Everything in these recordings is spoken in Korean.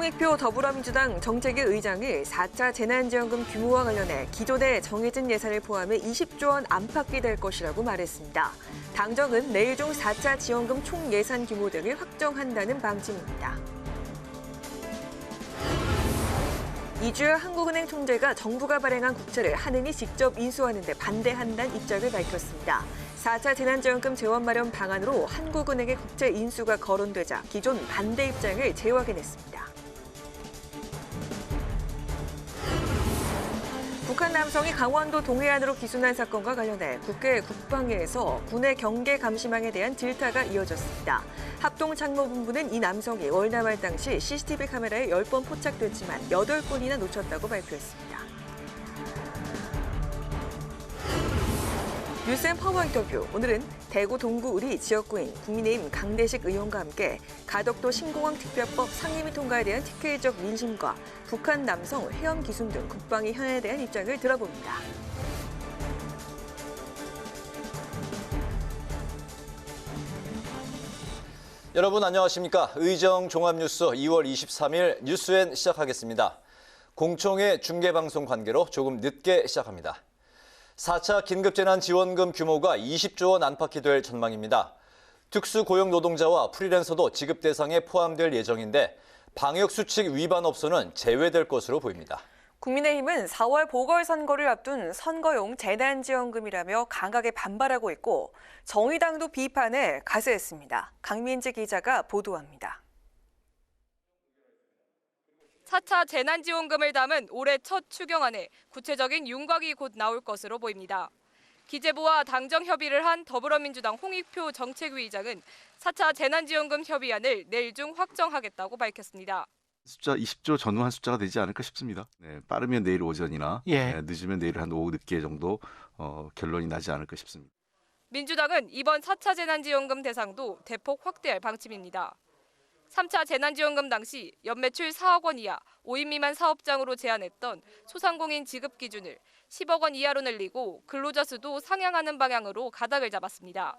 홍익표 더불어민주당 정책위 의장이 4차 재난지원금 규모와 관련해 기존에 정해진 예산을 포함해 20조 원 안팎이 될 것이라고 말했습니다. 당정은 내일 중 4차 지원금 총 예산 규모 등을 확정한다는 방침입니다. 이주열 한국은행 총재가 정부가 발행한 국채를 한은이 직접 인수하는 데 반대한다는 입장을 밝혔습니다. 4차 재난지원금 재원 마련 방안으로 한국은행의 국채 인수가 거론되자 기존 반대 입장을 재확인했습니다. 북한 남성이 강원도 동해안으로 기순한 사건과 관련해 국회 국방위에서 군의 경계 감시망에 대한 질타가 이어졌습니다. 합동참모본부는 이 남성이 월남할 당시 CCTV 카메라에 10번 포착됐지만 8번이나 놓쳤다고 발표했습니다. 뉴스앤 파워 인터뷰. 오늘은 대구 동구 우리 지역구인 국민의힘 강대식 의원과 함께 가덕도 신공항 특별법 상임위 통과에 대한 특혜적 민심과 북한 남성 회원 기순 등 국방위 현안에 대한 입장을 들어봅니다. 여러분 안녕하십니까? 의정 종합뉴스 2월 23일 뉴스엔 시작하겠습니다. 공청회 중계방송 관계로 조금 늦게 시작합니다. 4차 긴급재난지원금 규모가 20조 원 안팎이 될 전망입니다. 특수고용노동자와 프리랜서도 지급 대상에 포함될 예정인데 방역수칙 위반 업소는 제외될 것으로 보입니다. 국민의힘은 4월 보궐선거를 앞둔 선거용 재난지원금이라며 강하게 반발하고 있고 정의당도 비판에 가세했습니다. 강민지 기자가 보도합니다. 4차 재난지원금을 담은 올해 첫 추경안에 구체적인 윤곽이 곧 나올 것으로 보입니다. 기재부와 당정 협의를 한 더불어민주당 홍익표 정책위 의장은 4차 재난지원금 협의안을 내일 중 확정하겠다고 밝혔습니다. 숫자 20조 전후한 숫자가 되지 않을까 싶습니다. 네, 빠르면 내일 오전이나 늦으면 내일 한 오후 늦게 정도 결론이 나지 않을까 싶습니다. 민주당은 이번 4차 재난지원금 대상도 대폭 확대할 방침입니다. 3차 재난지원금 당시 연매출 4억 원 이하 5인 미만 사업장으로 제한했던 소상공인 지급 기준을 10억 원 이하로 늘리고 근로자 수도 상향하는 방향으로 가닥을 잡았습니다.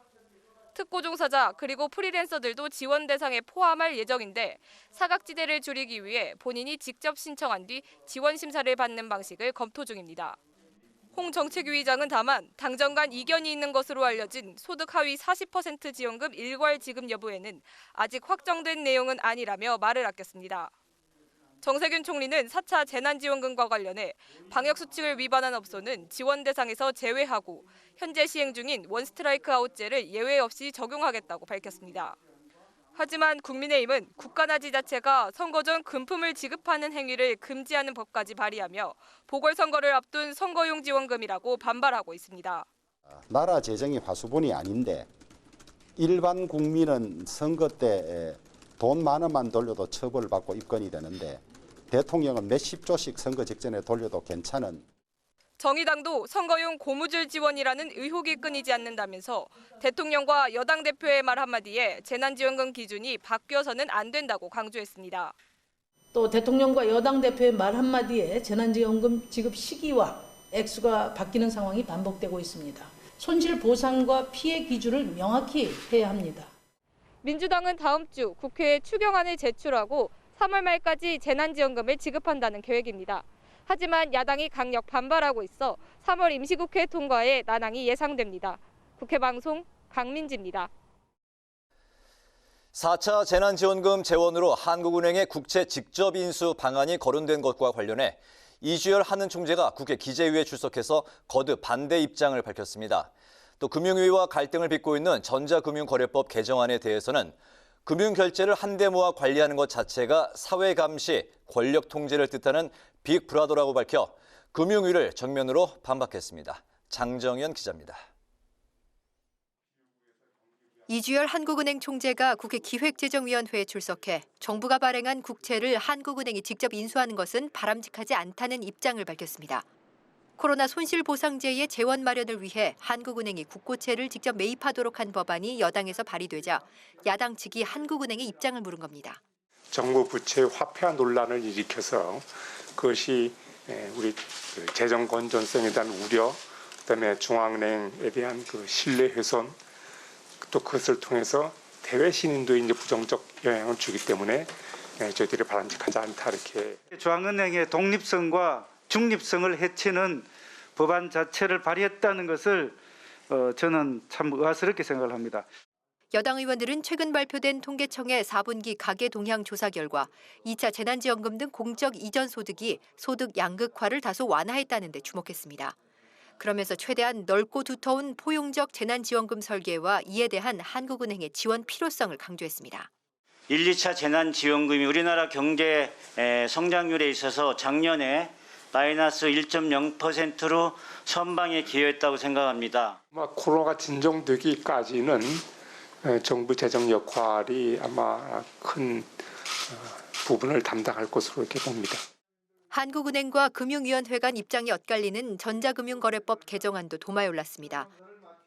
특고 종사자 그리고 프리랜서들도 지원 대상에 포함할 예정인데 사각지대를 줄이기 위해 본인이 직접 신청한 뒤 지원 심사를 받는 방식을 검토 중입니다. 홍 정책위 의장은 다만 당정 간 이견이 있는 것으로 알려진 소득 하위 40% 지원금 일괄 지급 여부에는 아직 확정된 내용은 아니라며 말을 아꼈습니다. 정세균 총리는 4차 재난지원금과 관련해 방역수칙을 위반한 업소는 지원 대상에서 제외하고 현재 시행 중인 원스트라이크 아웃제를 예외 없이 적용하겠다고 밝혔습니다. 하지만 국민의힘은 국가나 지자체가 선거 전 금품을 지급하는 행위를 금지하는 법까지 발의하며 보궐선거를 앞둔 선거용 지원금이라고 반발하고 있습니다. 나라 재정이 화수분이 아닌데 일반 국민은 선거 때 돈 만 원만 돌려도 처벌받고 입건이 되는데 대통령은 몇십 조씩 선거 직전에 돌려도 괜찮은. 정의당도 선거용 고무줄 지원이라는 의혹이 끊이지 않는다면서 대통령과 여당 대표의 말 한마디에 재난지원금 기준이 바뀌어서는 안 된다고 강조했습니다. 또 대통령과 여당 대표의 말 한마디에 재난지원금 지급 시기와 액수가 바뀌는 상황이 반복되고 있습니다. 손실 보상과 피해 기준을 명확히 해야 합니다. 민주당은 다음 주 국회에 추경안을 제출하고 3월 말까지 재난지원금을 지급한다는 계획입니다. 하지만 야당이 강력 반발하고 있어 3월 임시국회 통과에 난항이 예상됩니다. 국회방송 강민지입니다. 4차 재난지원금 재원으로 한국은행의 국채 직접 인수 방안이 거론된 것과 관련해 이주열 한은 총재가 국회 기재위에 출석해서 거듭 반대 입장을 밝혔습니다. 또 금융위와 갈등을 빚고 있는 전자금융거래법 개정안에 대해서는 금융결제를 한데 모아 관리하는 것 자체가 사회감시, 권력 통제를 뜻하는 빅브라더라고 밝혀 금융위를 정면으로 반박했습니다. 장정현 기자입니다. 이주열 한국은행 총재가 국회 기획재정위원회에 출석해 정부가 발행한 국채를 한국은행이 직접 인수하는 것은 바람직하지 않다는 입장을 밝혔습니다. 코로나 손실보상제의 재원 마련을 위해 한국은행이 국고채를 직접 매입하도록 한 법안이 여당에서 발의되자 야당 측이 한국은행의 입장을 물은 겁니다. 정부 부채 화폐화 논란을 일으켜서 그것이 우리 재정 건전성에 대한 우려, 그다음에 중앙은행에 대한 그 신뢰 훼손, 또 그것을 통해서 대외 신인도에 이제 부정적 영향을 주기 때문에 저희들이 바람직하지 않다 이렇게. 중앙은행의 독립성과 중립성을 해치는 법안 자체를 발의했다는 것을 저는 참 의아스럽게 생각을 합니다. 여당 의원들은 최근 발표된 통계청의 4분기 가계 동향 조사 결과 2차 재난지원금 등 공적 이전 소득이 소득 양극화를 다소 완화했다는 데 주목했습니다. 그러면서 최대한 넓고 두터운 포용적 재난지원금 설계와 이에 대한 한국은행의 지원 필요성을 강조했습니다. 1, 2차 재난지원금이 우리나라 경제 성장률에 있어서 작년에 마이너스 1.0%로 선방에 기여했다고 생각합니다. 코로나가 진정되기까지는 정부 재정 역할이 아마 큰 부분을 담당할 것으로 이렇게 봅니다. 한국은행과 금융위원회 간 입장이 엇갈리는 전자금융거래법 개정안도 도마에 올랐습니다.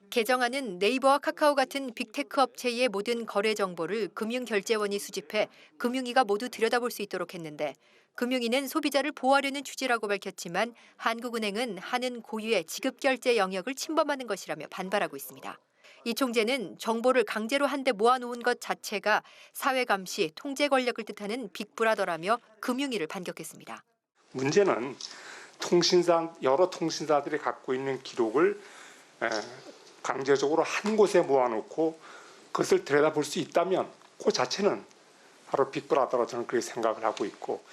개정안은 네이버와 카카오 같은 빅테크 업체의 모든 거래 정보를 금융결제원이 수집해 금융위가 모두 들여다볼 수 있도록 했는데 금융위는 소비자를 보호하려는 취지라고 밝혔지만 한국은행은 하는 고유의 지급결제 영역을 침범하는 것이라며 반발하고 있습니다. 이 총재는 정보를 강제로 한데 모아놓은 것 자체가 사회감시, 통제 권력을 뜻하는 빅브라더라며 금융위를 반격했습니다. 문제는 여러 통신사들이 갖고 있는 기록을 강제적으로 한 곳에 모아놓고 그것을 들여다볼 수 있다면 그 자체는 바로 빅브라더로 저는 그렇게 생각을 하고 있고.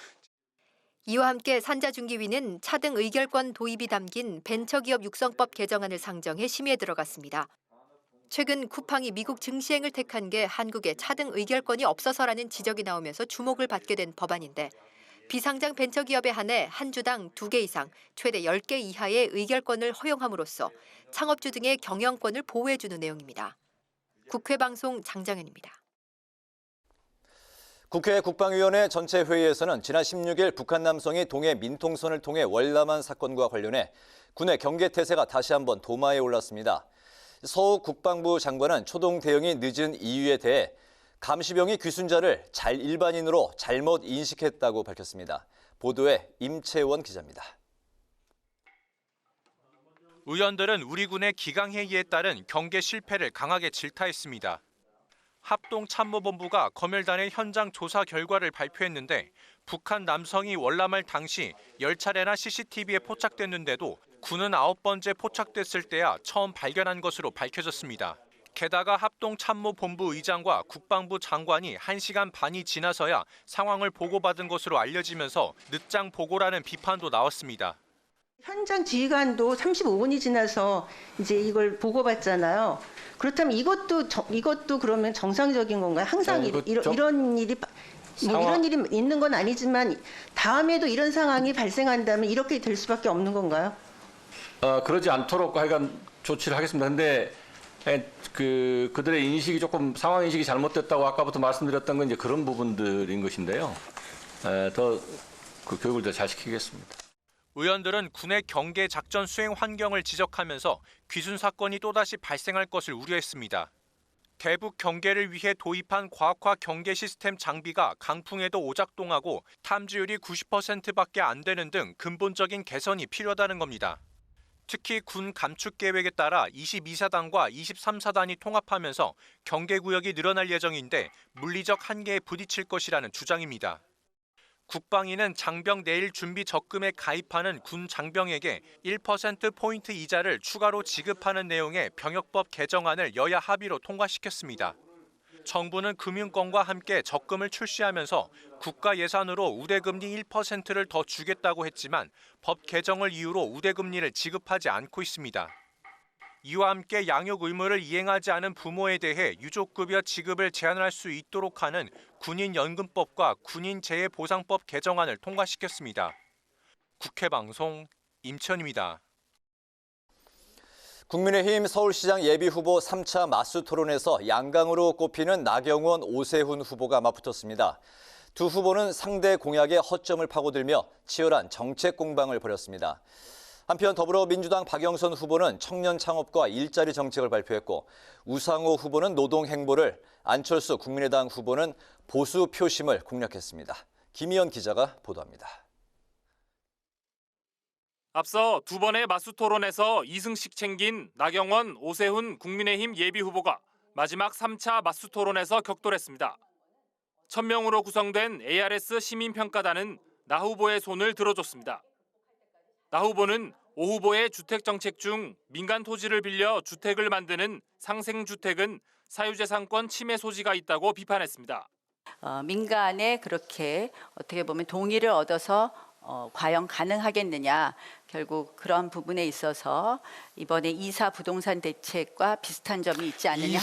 이와 함께 산자중기위는 차등 의결권 도입이 담긴 벤처기업 육성법 개정안을 상정해 심의에 들어갔습니다. 최근 쿠팡이 미국 증시행을 택한 게 한국에 차등 의결권이 없어서라는 지적이 나오면서 주목을 받게 된 법안인데 비상장 벤처기업에 한해 한 주당 2개 이상 최대 10개 이하의 의결권을 허용함으로써 창업주 등의 경영권을 보호해주는 내용입니다. 국회 방송 장정현입니다. 국회 국방위원회 전체 회의에서는 지난 16일 북한 남성이 동해 민통선을 통해 월남한 사건과 관련해 군의 경계 태세가 다시 한번 도마에 올랐습니다. 서욱 국방부 장관은 초동 대응이 늦은 이유에 대해 감시병이 귀순자를 일반인으로 잘못 인식했다고 밝혔습니다. 보도에 임채원 기자입니다. 의원들은 우리 군의 기강회의에 따른 경계 실패를 강하게 질타했습니다. 합동참모본부가 검열단의 현장 조사 결과를 발표했는데 북한 남성이 월남할 당시 10차례나 CCTV에 포착됐는데도 군은 9번째 포착됐을 때야 처음 발견한 것으로 밝혀졌습니다. 게다가 합동참모본부 의장과 국방부 장관이 1시간 반이 지나서야 상황을 보고받은 것으로 알려지면서 늦장 보고라는 비판도 나왔습니다. 현장 지휘관도 35분이 지나서 이제 이걸 보고받잖아요. 그렇다면 이것도 그러면 정상적인 건가요? 항상 이런 일이 이런 일이 있는 건 아니지만 다음에도 이런 상황이 발생한다면 이렇게 될 수밖에 없는 건가요? 그러지 않도록 하여간 조치를 하겠습니다. 근데 그들의 인식이 조금 상황 인식이 잘못됐다고 아까부터 말씀드렸던 건 이제 그런 부분들인 것인데요. 더 그 교육을 더 잘 시키겠습니다. 의원들은 군의 경계 작전 수행 환경을 지적하면서 귀순 사건이 또다시 발생할 것을 우려했습니다. 대북 경계를 위해 도입한 과학화 경계 시스템 장비가 강풍에도 오작동하고 탐지율이 90%밖에 안 되는 등 근본적인 개선이 필요하다는 겁니다. 특히 군 감축 계획에 따라 22사단과 23사단이 통합하면서 경계구역이 늘어날 예정인데 물리적 한계에 부딪힐 것이라는 주장입니다. 국방위는 장병 내일 준비 적금에 가입하는 군 장병에게 1%포인트 이자를 추가로 지급하는 내용의 병역법 개정안을 여야 합의로 통과시켰습니다. 정부는 금융권과 함께 적금을 출시하면서 국가 예산으로 우대금리 1%를 더 주겠다고 했지만 법 개정을 이유로 우대금리를 지급하지 않고 있습니다. 이와 함께 양육 의무를 이행하지 않은 부모에 대해 유족급여 지급을 제한할 수 있도록 하는 군인연금법과 군인재해보상법 개정안을 통과시켰습니다. 국회 방송 임천입니다. 국민의힘 서울시장 예비후보 3차 맞수 토론에서 양강으로 꼽히는 나경원, 오세훈 후보가 맞붙었습니다. 두 후보는 상대 공약에 허점을 파고들며 치열한 정책 공방을 벌였습니다. 한편 더불어민주당 박영선 후보는 청년 창업과 일자리 정책을 발표했고 우상호 후보는 노동 행보를, 안철수 국민의당 후보는 보수 표심을 공략했습니다. 김희연 기자가 보도합니다. 앞서 두 번의 맞수 토론에서 2승씩 챙긴 나경원, 오세훈 국민의힘 예비후보가 마지막 3차 맞수 토론에서 격돌했습니다. 1000명으로 구성된 ARS 시민평가단은 나 후보의 손을 들어줬습니다. 나 후보는 오 후보의 주택 정책 중 민간 토지를 빌려 주택을 만드는 상생주택은 사유재산권 침해 소지가 있다고 비판했습니다. 민간에 그렇게 어떻게 보면 동의를 얻어서 과연 가능하겠느냐. 결국 그런 부분에 있어서 이번에 이사 부동산 대책과 비슷한 점이 있지 않느냐.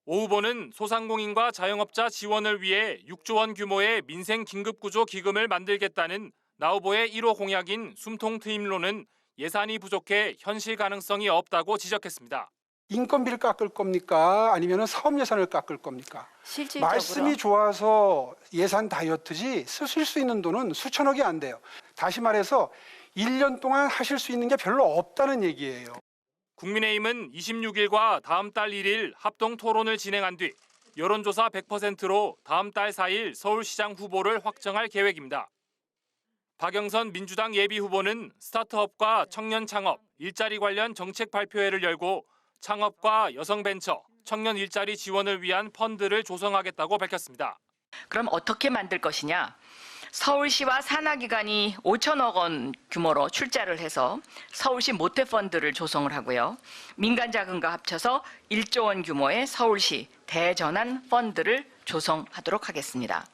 오 후보는 소상공인과 자영업자 지원을 위해 6조 원 규모의 민생 긴급구조 기금을 만들겠다는 나 후보의 1호 공약인 숨통 트임론은 예산이 부족해 현실 가능성이 없다고 지적했습니다. 인건비를 깎을 겁니까? 아니면 사업 예산을 깎을 겁니까? 실질적으로. 말씀이 좋아서 예산 다이어트지 쓰실 수 있는 돈은 수천억이 안 돼요. 다시 말해서 1년 동안 하실 수 있는 게 별로 없다는 얘기예요. 국민의힘은 26일과 다음 달 1일 합동 토론을 진행한 뒤 여론조사 100%로 다음 달 4일 서울시장 후보를 확정할 계획입니다. 박영선 민주당 예비후보는 스타트업과 청년 창업, 일자리 관련 정책 발표회를 열고 창업과 여성벤처, 청년 일자리 지원을 위한 펀드를 조성하겠다고 밝혔습니다. 그럼 어떻게 만들 것이냐? 서울시와 산하기관이 5천억 원 규모로 출자를 해서 서울시 모태펀드를 조성을 하고요. 민간 자금과 합쳐서 1조 원 규모의 서울시 대전환 펀드를 조성하도록 하겠습니다.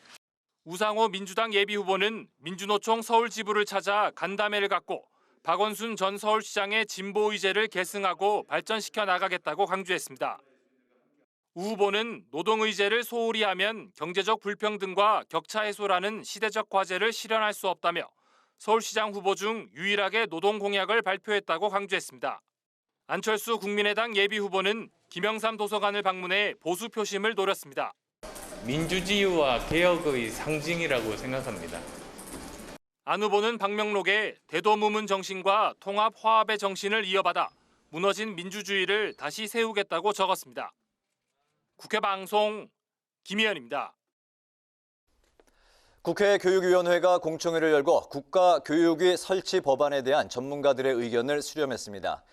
우상호 민주당 예비후보는 민주노총 서울지부를 찾아 간담회를 갖고 박원순 전 서울시장의 진보 의제를 계승하고 발전시켜 나가겠다고 강조했습니다. 우 후보는 노동 의제를 소홀히 하면 경제적 불평등과 격차 해소라는 시대적 과제를 실현할 수 없다며 서울시장 후보 중 유일하게 노동 공약을 발표했다고 강조했습니다. 안철수 국민의당 예비후보는 김영삼 도서관을 방문해 보수 표심을 노렸습니다. 민주주의와 개혁의 상징이라고 생각합니다. 안 후보는 방명록에 대도무문 정신과 통합 화합의 정신을 이어받아 무너진 민주주의를 다시 세우겠다고 적었습니다. 국회 방송 김희연입니다. 국회 교육위원회가 공청회를 열고 국가교육위 설치 법안에 대한 전문가들의 의견을 수렴했습니다.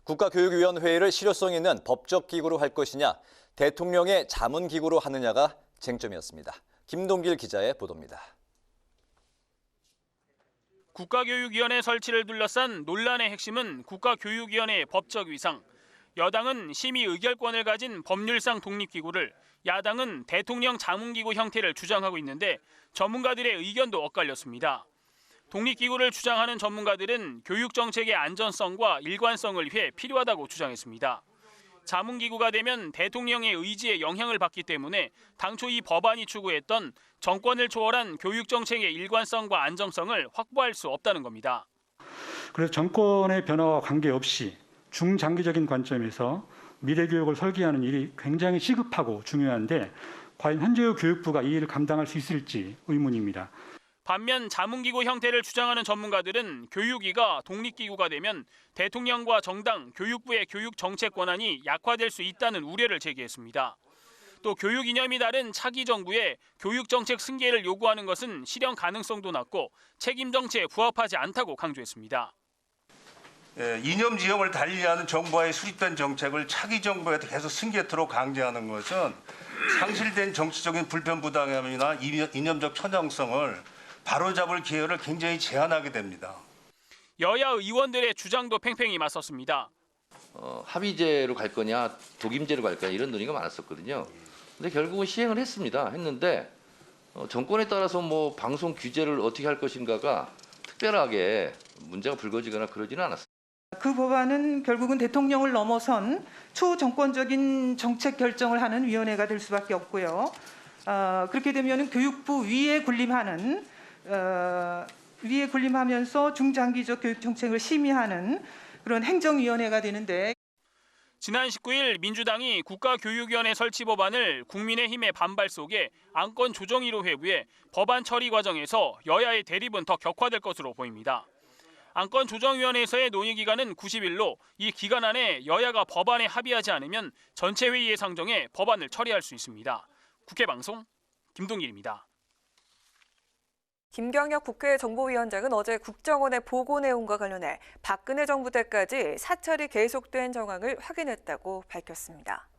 국가교육위원회를 실효성 있는 법적 기구로 할 것이냐, 대통령의 자문기구로 하느냐가 쟁점이었습니다. 김동길 기자의 보도입니다. 국가교육위원회 설치를 둘러싼 논란의 핵심은 국가교육위원회의 법적 위상. 여당은 심의 의결권을 가진 법률상 독립기구를, 야당은 대통령 자문기구 형태를 주장하고 있는데 전문가들의 의견도 엇갈렸습니다. 독립기구를 주장하는 전문가들은 교육정책의 안전성과 일관성을 위해 필요하다고 주장했습니다. 자문기구가 되면 대통령의 의지에 영향을 받기 때문에 당초 이 법안이 추구했던 정권을 초월한 교육정책의 일관성과 안정성을 확보할 수 없다는 겁니다. 그래서 정권의 변화와 관계없이 중장기적인 관점에서 미래 교육을 설계하는 일이 굉장히 시급하고 중요한데 과연 현재의 교육부가 이 일을 감당할 수 있을지 의문입니다. 반면 자문기구 형태를 주장하는 전문가들은 교육위가 독립기구가 되면 대통령과 정당, 교육부의 교육 정책 권한이 약화될 수 있다는 우려를 제기했습니다. 또 교육 이념이 다른 차기 정부의 교육 정책 승계를 요구하는 것은 실현 가능성도 낮고 책임 정치에 부합하지 않다고 강조했습니다. 이념 지형을 달리하는 정부와의 수립된 정책을 차기 정부에 계속 승계토록 강제하는 것은 상실된 정치적인 불편부당함이나 이념적 편향성을 바로잡을 기회를 굉장히 제한하게 됩니다. 여야 의원들의 주장도 팽팽히 맞섰습니다. 합의제로 갈 거냐, 독임제로 갈 거냐 이런 논의가 많았었거든요. 근데 결국은 시행을 했는데 정권에 따라서 뭐 방송 규제를 어떻게 할 것인가가 특별하게 문제가 불거지거나 그러지는 않았습니다. 그 법안은 결국은 대통령을 넘어선 초정권적인 정책 결정을 하는 위원회가 될 수밖에 없고요. 그렇게 되면 교육부 위에 군림하면서 중장기적 교육 정책을 심의하는 그런 행정위원회가 되는데 지난 19일 민주당이 국가교육위원회 설치 법안을 국민의힘의 반발 속에 안건조정위로 회부해 법안 처리 과정에서 여야의 대립은 더 격화될 것으로 보입니다. 안건조정위원회에서의 논의 기간은 90일로 이 기간 안에 여야가 법안에 합의하지 않으면 전체 회의에 상정해 법안을 처리할 수 있습니다. 국회 방송 김동길입니다. 김경엽 국회 정보위원장은 어제 국정원의 보고 내용과 관련해 박근혜 정부 때까지 사찰이 계속된 정황을 확인했다고 밝혔습니다.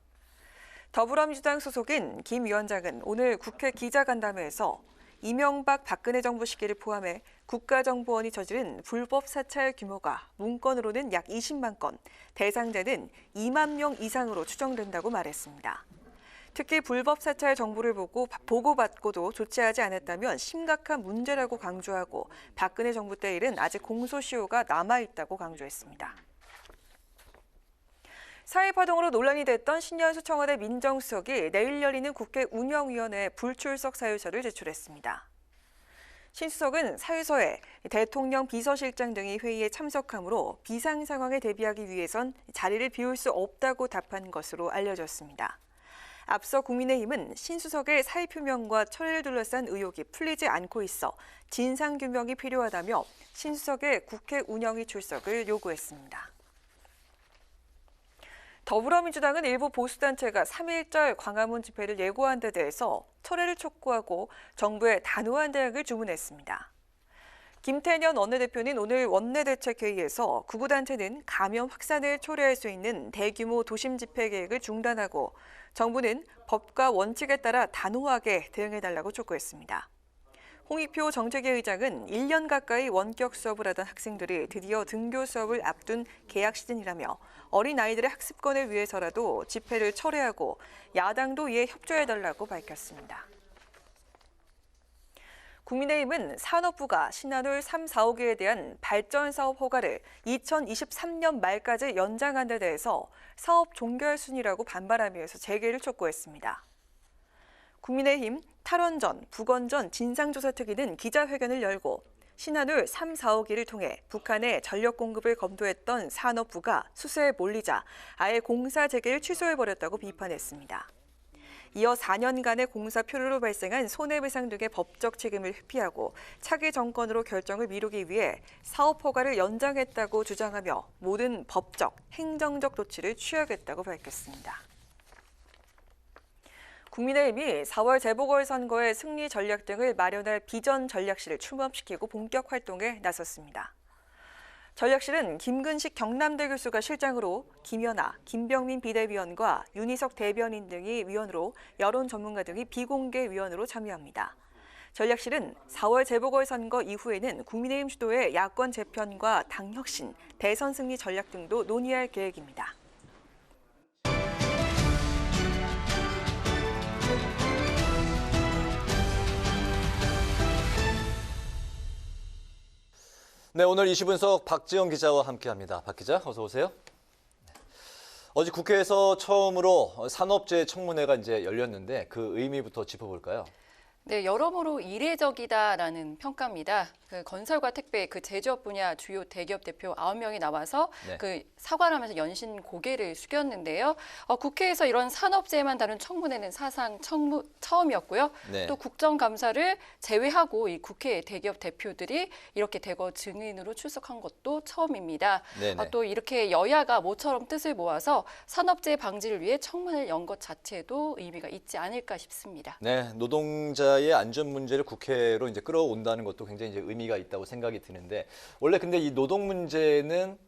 더불어민주당 소속인 김 위원장은 오늘 국회 기자간담회에서 이명박 박근혜 정부 시기를 포함해 국가정보원이 저지른 불법 사찰 규모가 문건으로는 약 20만 건, 대상자는 2만 명 이상으로 추정된다고 말했습니다. 특히 불법 사찰 정보를 보고받고도 조치하지 않았다면 심각한 문제라고 강조하고 박근혜 정부 때 일은 아직 공소시효가 남아있다고 강조했습니다. 사회파동으로 논란이 됐던 신년수 청와대 민정수석이 내일 열리는 국회 운영위원회 불출석 사유서를 제출했습니다. 신 수석은 사유서에 대통령 비서실장 등이 회의에 참석하므로 비상 상황에 대비하기 위해선 자리를 비울 수 없다고 답한 것으로 알려졌습니다. 앞서 국민의힘은 신 수석의 사의 표명과 철회를 둘러싼 의혹이 풀리지 않고 있어 진상규명이 필요하다며 신 수석의 국회 운영위 출석을 요구했습니다. 더불어민주당은 일부 보수단체가 3.1절 광화문 집회를 예고한 데 대해서 철회를 촉구하고 정부에 단호한 대응을 주문했습니다. 김태년 원내대표는 오늘 원내대책회의에서 구구단체는 감염 확산을 초래할 수 있는 대규모 도심 집회 계획을 중단하고 정부는 법과 원칙에 따라 단호하게 대응해달라고 촉구했습니다. 홍익표 정책위 의장은 1년 가까이 원격 수업을 하던 학생들이 드디어 등교 수업을 앞둔 개학 시즌이라며 어린아이들의 학습권을 위해서라도 집회를 철회하고 야당도 이에 협조해달라고 밝혔습니다. 국민의힘은 산업부가 신한울 3, 4호기에 대한 발전사업 허가를 2023년 말까지 연장한 데 대해서 사업 종결 순이라고 반발하면서 재개를 촉구했습니다. 국민의힘 탈원전, 북원전 진상조사특위는 기자회견을 열고 신한울 3, 4호기를 통해 북한의 전력 공급을 검토했던 산업부가 수세에 몰리자 아예 공사 재개를 취소해버렸다고 비판했습니다. 이어 4년간의 공사 표류로 발생한 손해배상 등의 법적 책임을 회피하고 차기 정권으로 결정을 미루기 위해 사업 허가를 연장했다고 주장하며 모든 법적, 행정적 조치를 취하겠다고 밝혔습니다. 국민의힘이 4월 재보궐선거의 승리 전략 등을 마련할 비전 전략실을 출범시키고 본격 활동에 나섰습니다. 전략실은 김근식 경남대 교수가 실장으로 김연아, 김병민 비대위원과 윤희석 대변인 등이 위원으로 여론 전문가 등이 비공개 위원으로 참여합니다. 전략실은 4월 재보궐선거 이후에는 국민의힘 주도의 야권 재편과 당 혁신, 대선 승리 전략 등도 논의할 계획입니다. 네, 오늘 이슈 분석 박지영 기자와 함께합니다. 박 기자, 어서 오세요. 어제 국회에서 처음으로 산업재해 청문회가 이제 열렸는데 그 의미부터 짚어볼까요? 네, 여러모로 이례적이다라는 평가입니다. 그 건설과 택배, 그 제조업 분야 주요 대기업 대표 9명이 나와서 그 사과를 하면서 연신 고개를 숙였는데요. 국회에서 이런 산업재해만 다룬 청문회는 사상 처음이었고요. 또 국정감사를 제외하고 이 국회 대기업 대표들이 이렇게 대거 증인으로 출석한 것도 처음입니다. 또 이렇게 여야가 모처럼 뜻을 모아서 산업재해 방지를 위해 청문회를 연 것 자체도 의미가 있지 않을까 싶습니다. 네, 노동자의 안전 문제를 국회로 이제 끌어온다는 것도 굉장히 이제 의미가 있다고 생각이 드는데 원래 근데 이 노동 문제는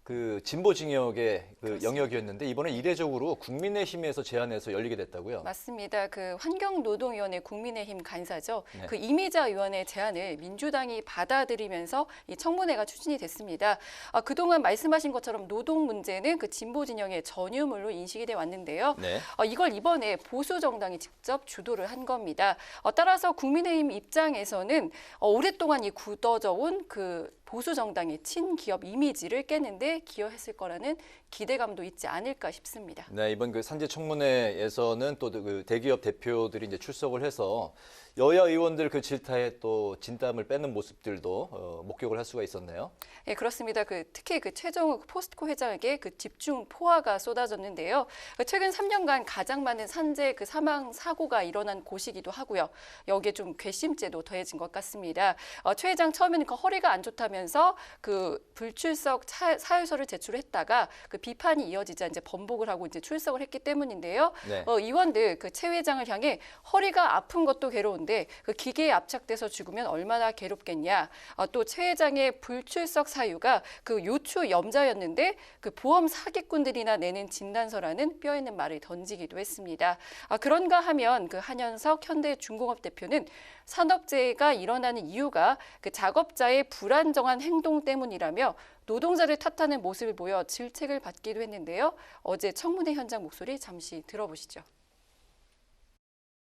그 진보 진영의 그 영역이었는데 이번에 이례적으로 국민의힘에서 제안해서 열리게 됐다고요? 맞습니다. 그 환경노동위원회 국민의힘 간사죠. 그 이미자 의원의 제안을 민주당이 받아들이면서 이 청문회가 추진이 됐습니다. 그동안 말씀하신 것처럼 노동 문제는 그 진보 진영의 전유물로 인식이 돼 왔는데요. 이걸 이번에 보수 정당이 직접 주도를 한 겁니다. 따라서 국민의힘 입장에서는 오랫동안 이 굳어져 온 그 보수 정당의 친기업 이미지를 깨는데 기여했을 거라는 기대감도 있지 않을까 싶습니다. 네, 이번 그 산재 청문회에서는 또 그 대기업 대표들이 이제 출석을 해서 여야 의원들 그 질타에 또 진땀을 빼는 모습들도 목격을 할 수가 있었네요. 네, 그렇습니다. 특히 그 최종욱 포스트코 회장에게 그 집중 포화가 쏟아졌는데요. 최근 3년간 가장 많은 산재 그 사망 사고가 일어난 곳이기도 하고요. 여기에 좀 괘씸죄도 더해진 것 같습니다. 최 회장 처음에는 그 허리가 안 좋다면서 그 불출석 사유서를 제출했다가 그 비판이 이어지자 이제 번복을 하고 이제 출석을 했기 때문인데요. 의원들 그 최 회장을 향해 허리가 아픈 것도 괴로운데 죽었는데 그 기계에 압착돼서 죽으면 얼마나 괴롭겠냐. 또 최 회장의 불출석 사유가 그 요추 염자였는데 그 보험 사기꾼들이나 내는 진단서라는 뼈 있는 말을 던지기도 했습니다. 그런가 하면 그 한현석 현대중공업 대표는 산업재해가 일어나는 이유가 그 작업자의 불안정한 행동 때문이라며 노동자를 탓하는 모습을 보여 질책을 받기도 했는데요. 어제 청문회 현장 목소리 잠시 들어보시죠.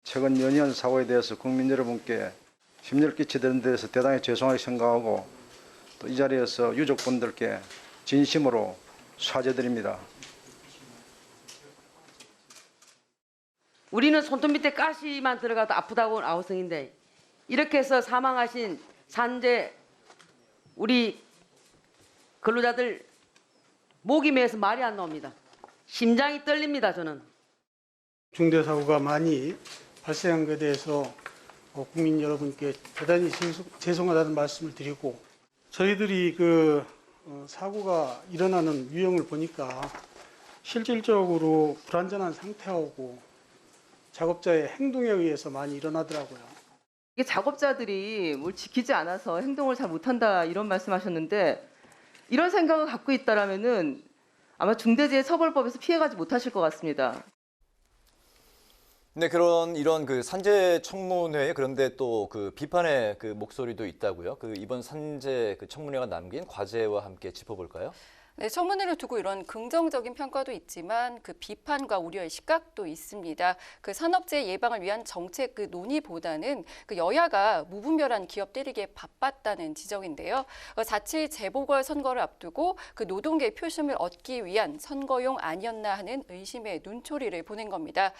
최근 연이은 사고에 대해서 국민 여러분께 심려를 끼치는 데서 대단히 죄송하게 생각하고 또 이 자리에서 유족분들께 진심으로 사죄드립니다. 우리는 손톱 밑에 가시만 들어가도 아프다고 아우성인데 이렇게 해서 사망하신 산재 우리 근로자들 목이 메어서 말이 안 나옵니다. 심장이 떨립니다. 저는. 중대사고가 많이 발생한 것에 대해서 국민 여러분께 대단히 죄송하다는 말씀을 드리고 저희들이 그 사고가 일어나는 유형을 보니까 실질적으로 불안전한 상태하고 작업자의 행동에 의해서 많이 일어나더라고요. 이게 작업자들이 뭘 지키지 않아서 행동을 잘 못한다 이런 말씀하셨는데 이런 생각을 갖고 있다라면은 아마 중대재해처벌법에서 피해가지 못하실 것 같습니다. 네, 이런 그 산재 청문회에 그런데 또 그 비판의 그 목소리도 있다고요. 그 이번 산재 그 청문회가 남긴 과제와 함께 짚어볼까요? 네, 청문회를 두고 이런 긍정적인 평가도 있지만 그 비판과 우려의 시각도 있습니다. 그 산업재해 예방을 위한 정책 그 논의보다는 그 여야가 무분별한 기업 때리기에 바빴다는 지적인데요. 4.7 재보궐선거를 앞두고 그 노동계의 표심을 얻기 위한 선거용 아니었나 하는 의심의 눈초리를 보낸 겁니다.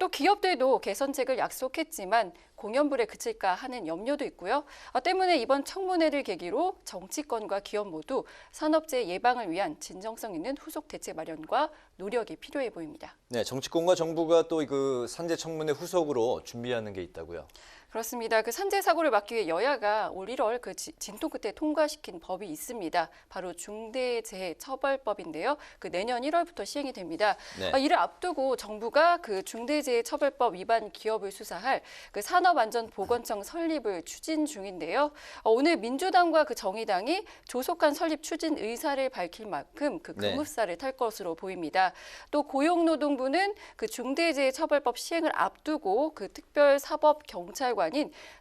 또 기업들도 개선책을 약속했지만 공연불에 그칠까 하는 염려도 있고요. 때문에 이번 청문회를 계기로 정치권과 기업 모두 산업재해 예방을 위한 진정성 있는 후속 대책 마련과 노력이 필요해 보입니다. 네, 정치권과 정부가 또 그 산재 청문회 후속으로 준비하는 게 있다고요. 그렇습니다. 그 산재 사고를 막기 위해 여야가 올 1월 그 진통 끝에 통과시킨 법이 있습니다. 바로 중대재해처벌법인데요. 그 내년 1월부터 시행이 됩니다. 네. 이를 앞두고 정부가 그 중대재해처벌법 위반 기업을 수사할 그 산업안전보건청 설립을 추진 중인데요. 오늘 민주당과 그 정의당이 조속한 설립 추진 의사를 밝힐 만큼 그 급흡사를 탈 것으로 보입니다. 또 고용노동부는 그 중대재해처벌법 시행을 앞두고 그 특별사법경찰관인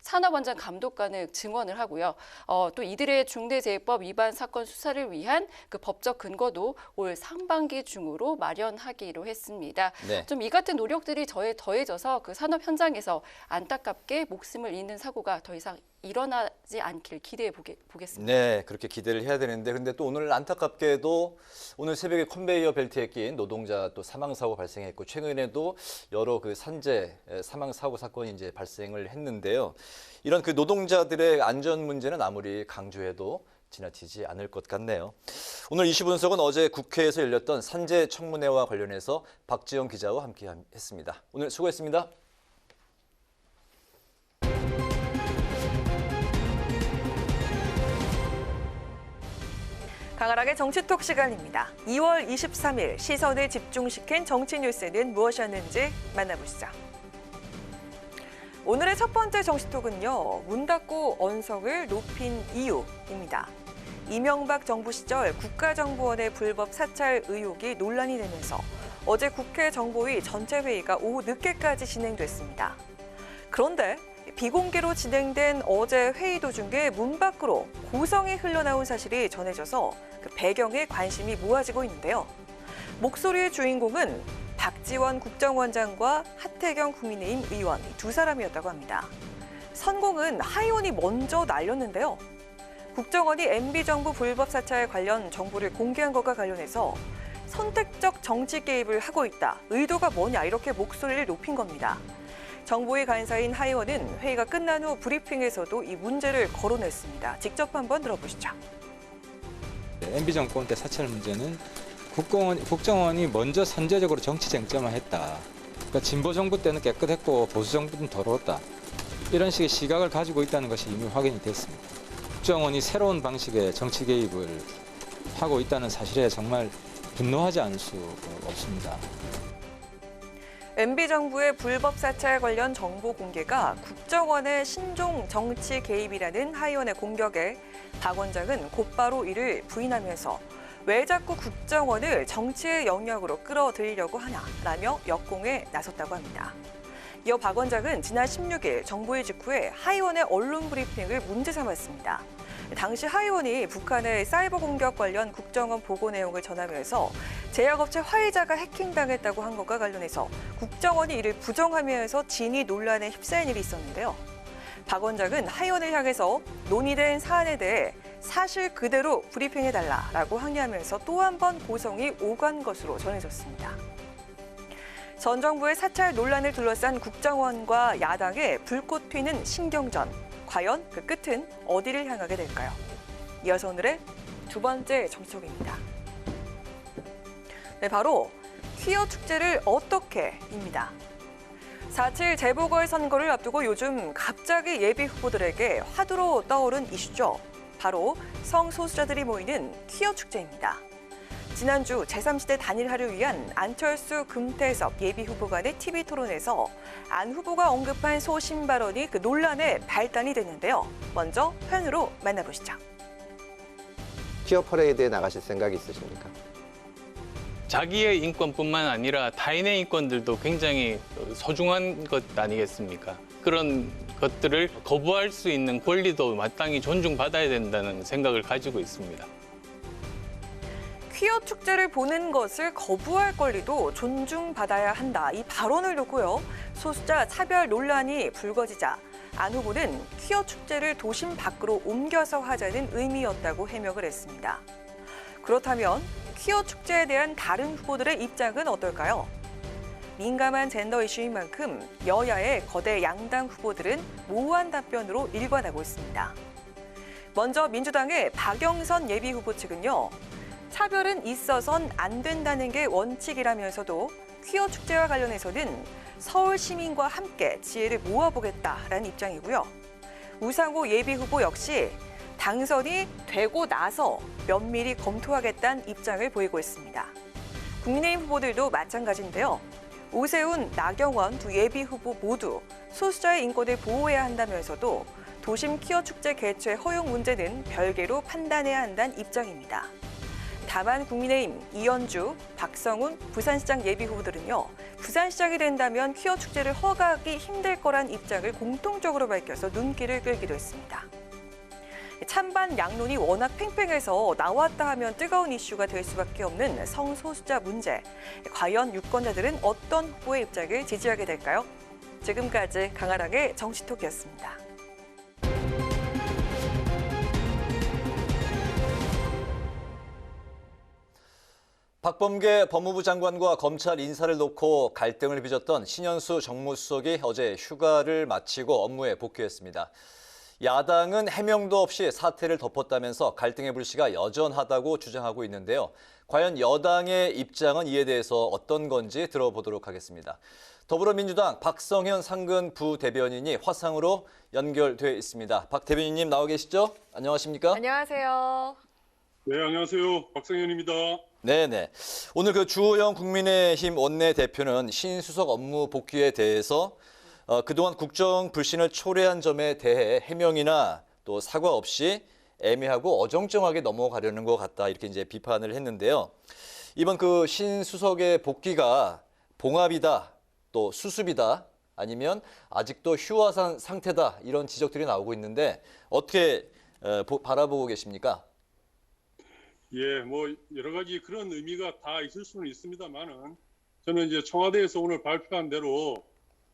산업안전감독관을 증원을 하고요. 또 이들의 중대재해법 위반 사건 수사를 위한 그 법적 근거도 올 상반기 중으로 마련하기로 했습니다. 네. 좀 이 같은 노력들이 더해져서 그 산업 현장에서 안타깝게 목숨을 잃는 사고가 더 이상 일어나지 않길 기대해 보겠습니다. 네, 그렇게 기대를 해야 되는데 근데 또 오늘 안타깝게도 오늘 새벽에 컨베이어 벨트에 낀 노동자 또 사망 사고 발생했고 최근에도 여러 그 산재 사망 사고 사건이 이제 발생을 했는데요. 이런 그 노동자들의 안전 문제는 아무리 강조해도 지나치지 않을 것 같네요. 오늘 이슈 분석은 어제 국회에서 열렸던 산재 청문회와 관련해서 박지영 기자와 함께 했습니다. 오늘 수고했습니다. 강하락의 정치톡 시간입니다. 2월 23일 시선을 집중시킨 정치 뉴스는 무엇이었는지 만나보시죠. 오늘의 첫 번째 정치톡은요. 문 닫고 언성을 높인 이유입니다. 이명박 정부 시절 국가정보원의 불법 사찰 의혹이 논란이 되면서 어제 국회 정보위 전체 회의가 오후 늦게까지 진행됐습니다. 그런데 비공개로 진행된 어제 회의 도중에 문 밖으로 고성이 흘러나온 사실이 전해져서 그 배경에 관심이 모아지고 있는데요. 목소리의 주인공은 박지원 국정원장과 하태경 국민의힘 의원 두 사람이었다고 합니다. 선공은 하의원이 먼저 날렸는데요. 국정원이 MB정부 불법 사찰 관련 정보를 공개한 것과 관련해서 선택적 정치 개입을 하고 있다. 의도가 뭐냐 이렇게 목소리를 높인 겁니다. 정보위 간사인 하의원은 회의가 끝난 후 브리핑에서도 이 문제를 거론했습니다. 직접 한번 들어보시죠. MB정권 때 사찰 문제는 국정원이 먼저 선제적으로 정치 쟁점을 했다. 그러니까 진보 정부 때는 깨끗했고 보수 정부는 더러웠다. 이런 식의 시각을 가지고 있다는 것이 이미 확인이 됐습니다. 국정원이 새로운 방식의 정치 개입을 하고 있다는 사실에 정말 분노하지 않을 수 없습니다. MB정부의 불법 사찰 관련 정보 공개가 국정원의 신종 정치 개입이라는 하의원의 공격에 박 원장은 곧바로 이를 부인하면서 왜 자꾸 국정원을 정치의 영역으로 끌어들이려고 하나라며 역공에 나섰다고 합니다. 이어 박 원장은 지난 16일 정부의 직후에 하의원의 언론 브리핑을 문제 삼았습니다. 당시 하의원이 북한의 사이버 공격 관련 국정원 보고 내용을 전하면서 제약업체 화이자가 해킹당했다고 한 것과 관련해서 국정원이 이를 부정하면서 진위 논란에 휩싸인 일이 있었는데요. 박 원장은 하의원을 향해서 논의된 사안에 대해 사실 그대로 브리핑해달라라고 항의하면서 또 한 번 고성이 오간 것으로 전해졌습니다. 전 정부의 사찰 논란을 둘러싼 국정원과 야당의 불꽃 튀는 신경전. 과연 그 끝은 어디를 향하게 될까요? 이어서 오늘의 두 번째 정치톡입니다. 네, 바로 퀴어 축제를 어떻게입니다. 4.7 재보궐선거를 앞두고 요즘 갑자기 예비 후보들에게 화두로 떠오른 이슈죠. 바로 성소수자들이 모이는 퀴어 축제입니다. 지난주 제3시대 단일화를 위한 안철수, 금태섭 예비 후보 간의 TV 토론에서 안 후보가 언급한 소신 발언이 그 논란의 발단이 됐는데요. 먼저 화면으로 만나보시죠. 퀴어 퍼레이드에 나가실 생각이 있으십니까? 자기의 인권뿐만 아니라 타인의 인권들도 굉장히 소중한 것 아니겠습니까? 그런 것들을 거부할 수 있는 권리도 마땅히 존중받아야 된다는 생각을 가지고 있습니다. 퀴어 축제를 보는 것을 거부할 권리도 존중받아야 한다. 이 발언을 놓고요. 소수자 차별 논란이 불거지자 안 후보는 퀴어 축제를 도심 밖으로 옮겨서 하자는 의미였다고 해명을 했습니다. 그렇다면 퀴어 축제에 대한 다른 후보들의 입장은 어떨까요? 민감한 젠더 이슈인 만큼 여야의 거대 양당 후보들은 모호한 답변으로 일관하고 있습니다. 먼저 민주당의 박영선 예비 후보 측은요. 차별은 있어선 안 된다는 게 원칙이라면서도 퀴어 축제와 관련해서는 서울 시민과 함께 지혜를 모아보겠다라는 입장이고요. 우상호 예비 후보 역시 당선이 되고 나서 면밀히 검토하겠다는 입장을 보이고 있습니다. 국민의힘 후보들도 마찬가지인데요. 오세훈, 나경원 두 예비 후보 모두 소수자의 인권을 보호해야 한다면서도 도심 퀴어 축제 개최 허용 문제는 별개로 판단해야 한다는 입장입니다. 다만 국민의힘 이현주, 박성훈 부산시장 예비 후보들은요. 부산시장이 된다면 퀴어 축제를 허가하기 힘들 거란 입장을 공통적으로 밝혀서 눈길을 끌기도 했습니다. 찬반 양론이 워낙 팽팽해서 나왔다 하면 뜨거운 이슈가 될 수밖에 없는 성소수자 문제. 과연 유권자들은 어떤 후보의 입장을 지지하게 될까요? 지금까지 강아랑의 정치톡이었습니다. 박범계 법무부 장관과 검찰 인사를 놓고 갈등을 빚었던 신현수 정무수석이 어제 휴가를 마치고 업무에 복귀했습니다. 야당은 해명도 없이 사퇴를 덮었다면서 갈등의 불씨가 여전하다고 주장하고 있는데요. 과연 여당의 입장은 이에 대해서 어떤 건지 들어보도록 하겠습니다. 더불어민주당 박성현 상근 부대변인이 화상으로 연결돼 있습니다. 박 대변인님 나와 계시죠? 안녕하십니까? 안녕하세요. 네, 안녕하세요. 박성현입니다. 네네. 오늘 그 주호영 국민의힘 원내대표는 신수석 업무 복귀에 대해서 그동안 국정 불신을 초래한 점에 대해 해명이나 또 사과 없이 애매하고 어정쩡하게 넘어가려는 것 같다 이렇게 이제 비판을 했는데요. 이번 그 신수석의 복귀가 봉합이다, 또 수습이다, 아니면 아직도 휴화산 상태다 이런 지적들이 나오고 있는데 어떻게 바라보고 계십니까? 예, 뭐 여러 가지 그런 의미가 다 있을 수는 있습니다만은 저는 이제 청와대에서 오늘 발표한 대로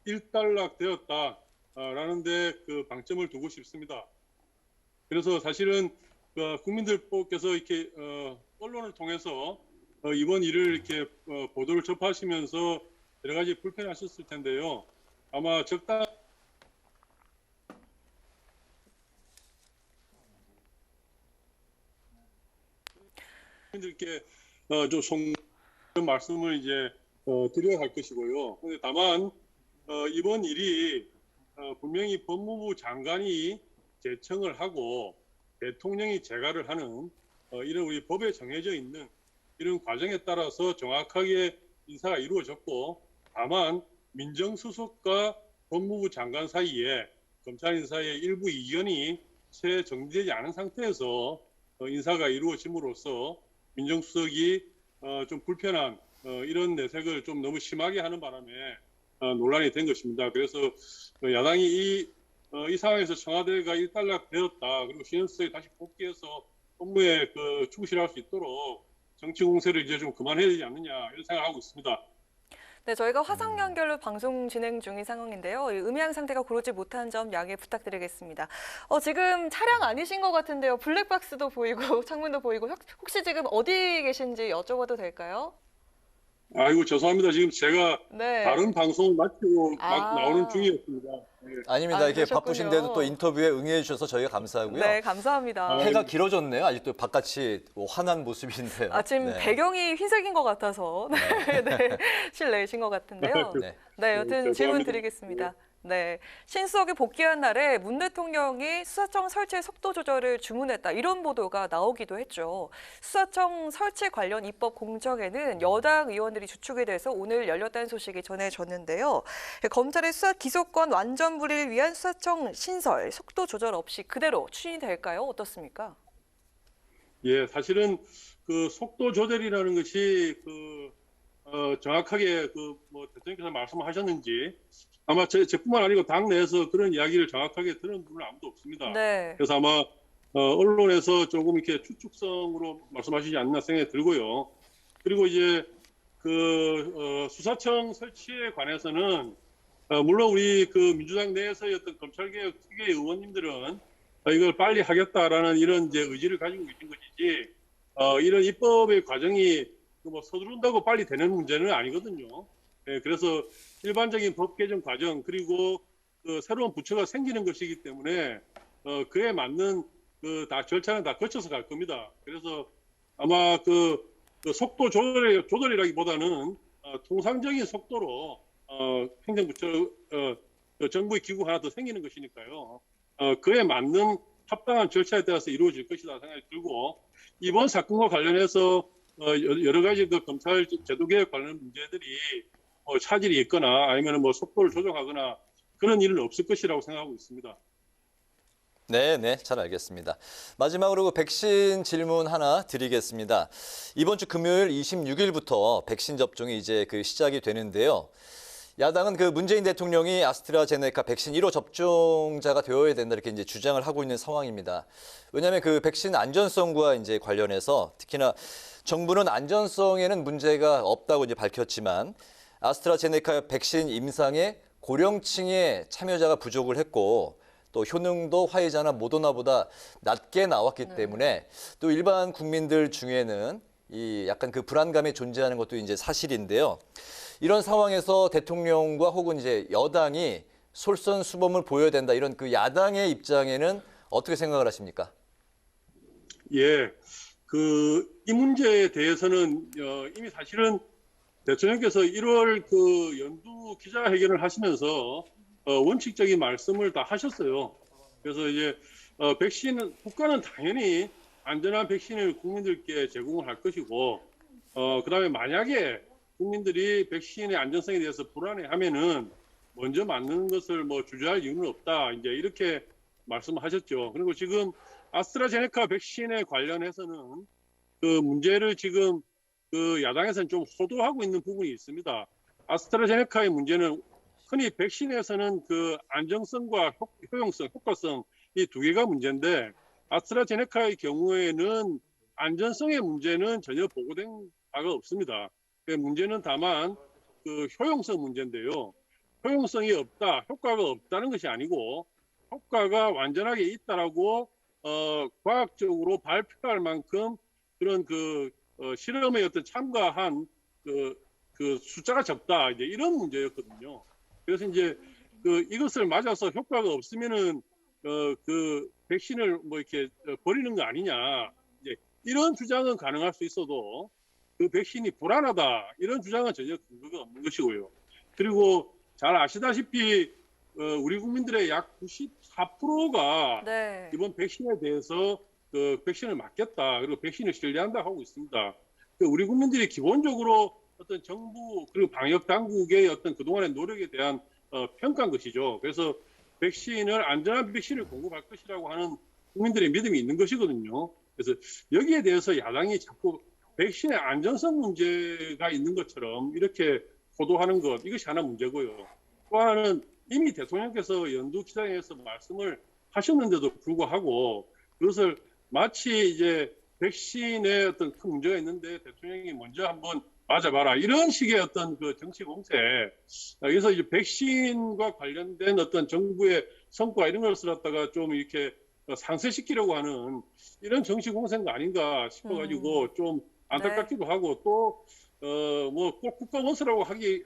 일단락되었다라는 데 그 방점을 두고 싶습니다. 그래서 사실은 국민들께서 이렇게 언론을 통해서 이번 일을 이렇게 보도를 접하시면서 여러 가지 불편하셨을 텐데요. 아마 적당 국민들께 좀 이런 말씀을 이제 드려야 할 것이고요. 근데 다만 이번 일이 분명히 법무부 장관이 제청을 하고 대통령이 재가를 하는 이런 우리 법에 정해져 있는 이런 과정에 따라서 정확하게 인사가 이루어졌고, 다만 민정수석과 법무부 장관 사이에 검찰 인사의 일부 이견이 채 정리되지 않은 상태에서 인사가 이루어짐으로써 민정수석이 좀 불편한 이런 내색을 좀 너무 심하게 하는 바람에 논란이 된 것입니다. 그래서 야당이 이 상황에서 청와대가 일단락되었다. 그리고 신현수석이 다시 복귀해서 업무에 충실할 수 있도록 정치 공세를 이제 좀 그만해야 되지 않느냐 이런 생각하고 있습니다. 네, 저희가 화상 연결로 방송 진행 중인 상황인데요. 이 음향 상태가 고르지 못한 점 양해 부탁드리겠습니다. 지금 차량 아니신 것 같은데요. 블랙박스도 보이고 창문도 보이고 혹시 지금 어디 계신지 여쭤봐도 될까요? 아이고 죄송합니다. 지금 제가 네. 다른 방송을 마치고 막 나오는 중이었습니다. 네. 아닙니다. 이렇게 그러셨군요. 바쁘신데도 또 인터뷰에 응해 주셔서 저희가 감사하고요. 네, 감사합니다. 해가 길어졌네요. 아직도 바깥이 환한 모습인데요. 지금 네. 배경이 흰색인 것 같아서 네, 실내이신 것 같은데요. 네, 여튼 질문 드리겠습니다. 네, 신수석이 복귀한 날에 문 대통령이 수사청 설치 속도 조절을 주문했다 이런 보도가 나오기도 했죠. 수사청 설치 관련 입법 공청회는 여당 의원들이 주축이 돼서 오늘 열렸다는 소식이 전해졌는데요. 검찰의 수사 기소권 완전 불이를 위한 수사청 신설 속도 조절 없이 그대로 추진이 될까요? 어떻습니까? 예, 사실은 그 속도 조절이라는 것이 정확하게 뭐 대통령께서 말씀하셨는지 아마 제뿐만 아니고 당 내에서 그런 이야기를 정확하게 들은 분은 아무도 없습니다. 네. 그래서 아마 언론에서 조금 이렇게 추측성으로 말씀하시지 않나 생각이 들고요. 그리고 이제 수사청 설치에 관해서는 물론 우리 민주당 내에서의 어떤 검찰개혁 특위의 의원님들은 이걸 빨리 하겠다라는 이런 이제 의지를 가지고 계신 것이지 이런 입법의 과정이 뭐 서두른다고 빨리 되는 문제는 아니거든요. 네, 그래서 일반적인 법 개정 과정 그리고 새로운 부처가 생기는 것이기 때문에 그에 맞는 다 절차는 다 거쳐서 갈 겁니다. 그래서 아마 속도 조절이라기보다는 통상적인 속도로 행정부처 정부의 기구 하나 더 생기는 것이니까요. 그에 맞는 합당한 절차에 따라서 이루어질 것이다 생각이 들고 이번 사건과 관련해서 여러 가지 검찰 제도 개혁 관련 문제들이 차질이 있거나 아니면 뭐 속도를 조정하거나 그런 일은 없을 것이라고 생각하고 있습니다. 네, 잘 알겠습니다. 마지막으로 백신 질문 하나 드리겠습니다. 이번 주 금요일 26일부터 백신 접종이 이제 시작이 되는데요. 야당은 문재인 대통령이 아스트라제네카 백신 1호 접종자가 되어야 된다 이렇게 이제 주장을 하고 있는 상황입니다. 왜냐하면 백신 안전성과 이제 관련해서 특히나 정부는 안전성에는 문제가 없다고 이제 밝혔지만 아스트라제네카 백신 임상에 고령층의 참여자가 부족을 했고 또 효능도 화이자나 모더나보다 낮게 나왔기 때문에 또 일반 국민들 중에는 약간 불안감이 존재하는 것도 이제 사실인데요. 이런 상황에서 대통령과 혹은 이제 여당이 솔선수범을 보여야 된다 이런 야당의 입장에는 어떻게 생각을 하십니까? 예, 이 문제에 대해서는 이미 사실은 대통령께서 1월 연두 기자회견을 하시면서 원칙적인 말씀을 다 하셨어요. 그래서 이제 국가는 당연히 안전한 백신을 국민들께 제공을 할 것이고, 그다음에 만약에 국민들이 백신의 안전성에 대해서 불안해하면은 먼저 맞는 것을 주저할 이유는 없다. 이제 이렇게 말씀하셨죠. 그리고 지금 아스트라제네카 백신에 관련해서는 문제를 지금 야당에서는 좀 호도하고 있는 부분이 있습니다. 아스트라제네카의 문제는 흔히 백신에서는 안정성과 효용성, 효과성 이 두 개가 문제인데 아스트라제네카의 경우에는 안전성의 문제는 전혀 보고된 바가 없습니다. 문제는 다만 효용성 문제인데요. 효용성이 없다, 효과가 없다는 것이 아니고 효과가 완전하게 있다라고 과학적으로 발표할 만큼 그런 실험에 참가한 숫자가 적다 이제 이런 문제였거든요. 그래서 이제 이것을 맞아서 효과가 없으면은 백신을 이렇게 버리는 거 아니냐 이제 이런 주장은 가능할 수 있어도 백신이 불안하다 이런 주장은 전혀 근거가 없는 것이고요. 그리고 잘 아시다시피 우리 국민들의 약 94%가 이번 백신에 대해서 백신을 맞겠다 그리고 백신을 신뢰한다 하고 있습니다. 우리 국민들이 기본적으로 어떤 정부 그리고 방역 당국의 어떤 그동안의 노력에 대한 평가인 것이죠. 그래서 백신을 안전한 백신을 공급할 것이라고 하는 국민들의 믿음이 있는 것이거든요. 그래서 여기에 대해서 야당이 자꾸 백신의 안전성 문제가 있는 것처럼 이렇게 보도하는 것, 이것이 하나 문제고요. 또 하나는 이미 대통령께서 연두기자회에서 말씀을 하셨는데도 불구하고 그것을 마치 이제 백신에 어떤 큰 문제가 있는데 대통령이 먼저 한번 맞아봐라 이런 식의 어떤 그 정치 공세. 그래서 이제 백신과 관련된 어떤 정부의 성과 이런 것을 갖다가 좀 이렇게 상쇄시키려고 하는 이런 정치 공세가 아닌가 싶어가지고 좀 안타깝기도 하고 또 뭐 꼭 국가 원수라고 하지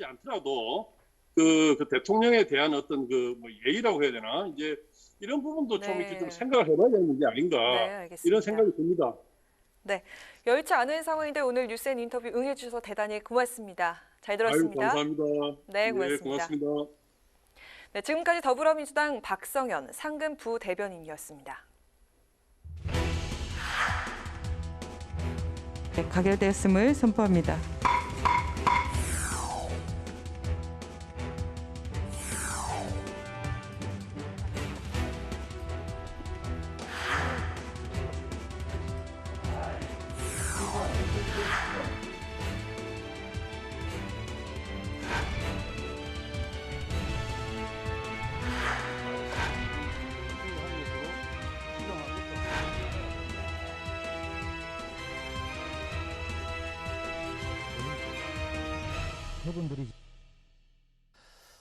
않더라도 그 대통령에 대한 어떤 그 뭐 예의라고 해야 되나 이제 이런 부분도 좀 이렇게 좀 생각을 해봐야 되는 게 아닌가 이런 생각이 듭니다. 네, 여의치 않은 상황인데 오늘 뉴스엔 인터뷰 응해주셔서 대단히 고맙습니다. 잘 들었습니다. 아유, 감사합니다. 네, 고맙습니다. 고맙습니다. 네, 지금까지 더불어민주당 박성현 상근 부대변인이었습니다. 네, 가결됐음을 선포합니다.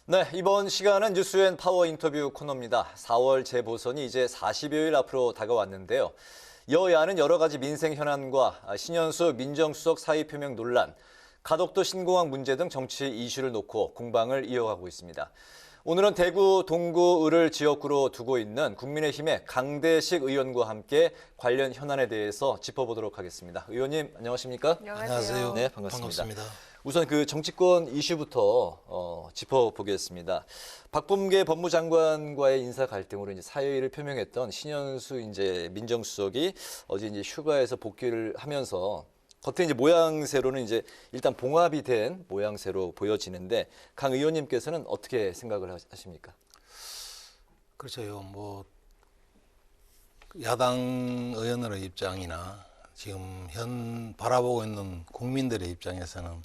네, 이번 시간은 뉴스엔 파워 인터뷰 코너입니다. 4월 재보선이 이제 40여일 앞으로 다가왔는데요. 여야는 여러 가지 민생 현안과 신현수 민정수석 사의 표명 논란, 가덕도 신공항 문제 등 정치 이슈를 놓고 공방을 이어가고 있습니다. 오늘은 대구 동구을을 지역구로 두고 있는 국민의힘의 강대식 의원과 함께 관련 현안에 대해서 짚어보도록 하겠습니다. 의원님 안녕하십니까? 안녕하세요. 네, 반갑습니다. 우선 그 정치권 이슈부터 짚어보겠습니다. 박범계 법무장관과의 인사 갈등으로 이제 사의를 표명했던 신현수 이제 민정수석이 어제 이제 휴가에서 복귀를 하면서 겉에 이제 모양새로는 이제 일단 봉합이 된 모양새로 보여지는데 강 의원님께서는 어떻게 생각을 하십니까? 그렇죠. 뭐 야당 의원들의 입장이나 지금 현 바라보고 있는 국민들의 입장에서는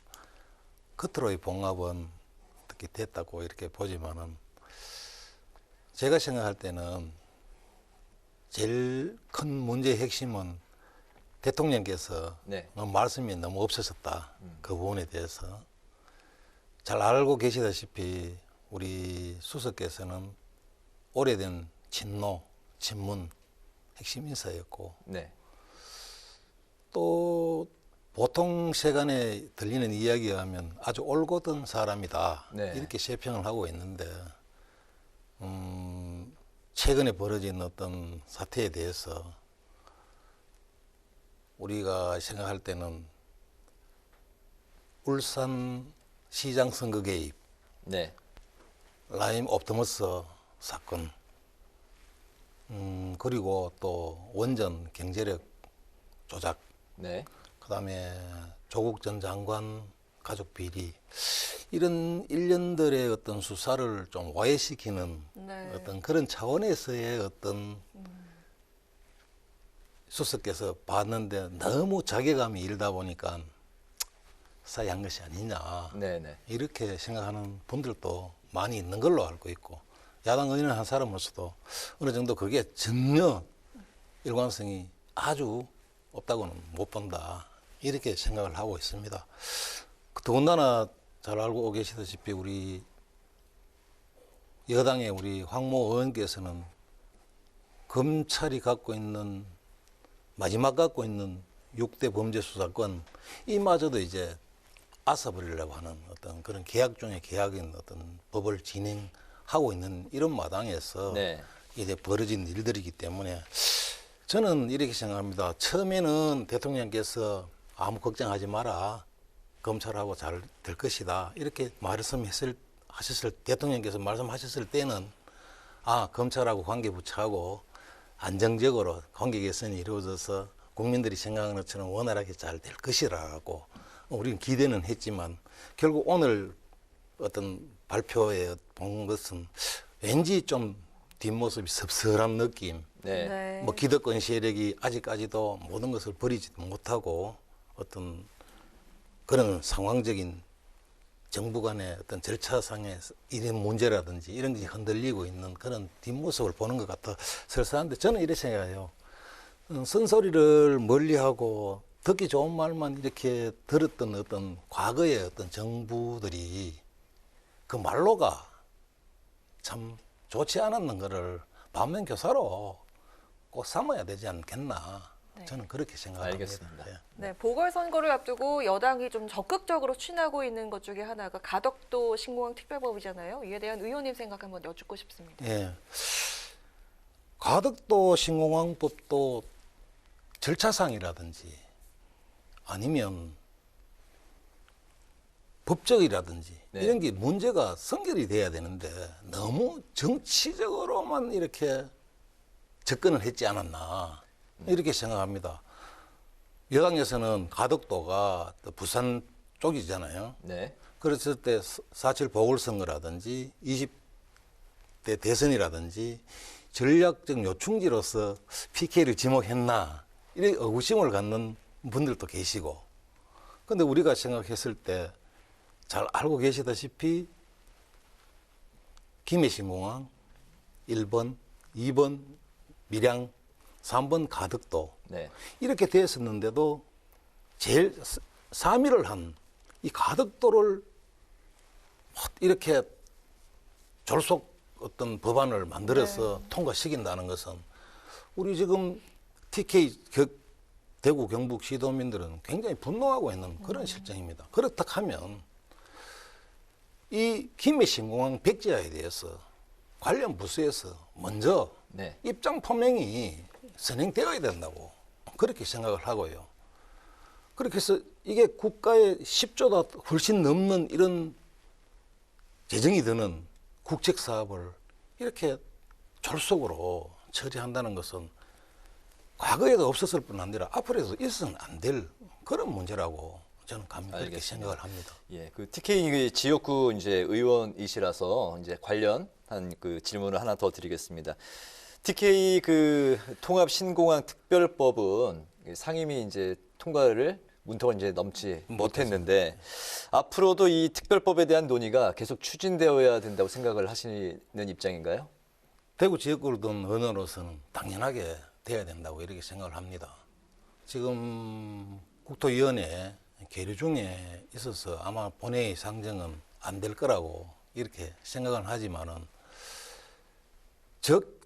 겉으로의 봉합은 어떻게 됐다고 이렇게 보지만은 제가 생각할 때는 제일 큰 문제의 핵심은 대통령께서 말씀이 너무 없으셨다. 그 부분에 대해서. 잘 알고 계시다시피 우리 수석께서는 오래된 친문 핵심 인사였고 또 보통 세간에 들리는 이야기에 하면 아주 올곧은 사람이다. 이렇게 세평을 하고 있는데 최근에 벌어진 어떤 사태에 대해서 우리가 생각할 때는 울산 시장 선거 개입, 라임 옵티머스 사건, 그리고 또 원전 경제력 조작, 그다음에 조국 전 장관 가족 비리 이런 일련들의 어떤 수사를 좀 와해시키는 어떤 그런 차원에서의 어떤 수석께서 봤는데 너무 자괴감이 일다 보니까 사이한 것이 아니냐 이렇게 생각하는 분들도 많이 있는 걸로 알고 있고 야당 의원 한 사람으로서도 어느 정도 그게 전혀 일관성이 아주 없다고는 못 본다 이렇게 생각을 하고 있습니다. 더군다나 잘 알고 계시다시피 우리 여당의 우리 황모 의원께서는 검찰이 갖고 있는 마지막 갖고 있는 6대 범죄 수사권 이마저도 이제 앗아버리려고 하는 어떤 그런 계약 중에 계약인 어떤 법을 진행하고 있는 이런 마당에서 이제 벌어진 일들이기 때문에 저는 이렇게 생각합니다. 처음에는 대통령께서 아무 걱정하지 마라. 검찰하고 잘 될 것이다. 이렇게 대통령께서 말씀하셨을 때는 검찰하고 관계부처하고 안정적으로 관계 개선이 이루어져서 국민들이 생각하는 것처럼 원활하게 잘 될 것이라고 우리는 기대는 했지만 결국 오늘 어떤 발표에 본 것은 왠지 좀 뒷모습이 섭섭한 느낌. 네. 뭐 기득권 세력이 아직까지도 모든 것을 버리지 못하고 어떤 그런 상황적인 정부 간의 어떤 절차상의 이런 문제라든지 이런 것이 흔들리고 있는 그런 뒷모습을 보는 것 같아 설사한데 저는 이렇게 생각해요. 쓴소리를 멀리하고 듣기 좋은 말만 이렇게 들었던 어떤 과거의 어떤 정부들이 그 말로가 참 좋지 않았는 거를 반면교사로 꼭 삼아야 되지 않겠나. 네. 저는 그렇게 생각합니다. 알겠습니다. 예. 네, 보궐선거를 앞두고 여당이 좀 적극적으로 추진하고 있는 것 중에 하나가 가덕도 신공항 특별법이잖아요. 이에 대한 의원님 생각 한번 여쭙고 싶습니다. 예. 가덕도 신공항법도 절차상이라든지 아니면 법적이라든지 이런 게 문제가 선결이 돼야 되는데 너무 정치적으로만 이렇게 접근을 했지 않았나 이렇게 생각합니다. 여당에서는 가덕도가 부산 쪽이잖아요. 네. 그랬을 때 4.7 보궐선거라든지 20대 대선이라든지 전략적 요충지로서 PK를 지목했나 이런 의구심을 갖는 분들도 계시고 근데 우리가 생각했을 때 잘 알고 계시다시피 김해신공항 1번, 2번 밀양, 3번 가덕도 네. 이렇게 됐었는데도 제일 3위를 한 이 가덕도를 이렇게 졸속 어떤 법안을 만들어서 통과시킨다는 것은 우리 지금 TK 대구 경북 시도민들은 굉장히 분노하고 있는 그런 실정입니다. 그렇다 하면 이 김해신공항 백지화에 대해서 관련 부서에서 먼저 입장 표명이 선행되어야 된다고 그렇게 생각을 하고요. 그렇게 해서 이게 국가의 10조가 훨씬 넘는 이런 재정이 드는 국책 사업을 이렇게 졸속으로 처리한다는 것은 과거에도 없었을 뿐 아니라 앞으로도 있어서는 안 될 그런 문제라고 저는 그렇게 생각을 합니다. 예, 그 TK 지역구 이제 의원이시라서 이제 관련한 그 질문을 하나 더 드리겠습니다. TK 그 통합 신공항 특별법은 상임위 이제 통과를 문턱을 이제 넘지 못했는데 앞으로도 이 특별법에 대한 논의가 계속 추진되어야 된다고 생각을 하시는 입장인가요? 대구 지역구를 둔 의원으로서는 당연하게 돼야 된다고 이렇게 생각을 합니다. 지금 국토위원회 계류 중에 있어서 아마 본회의 상정은 안 될 거라고 이렇게 생각은 하지만은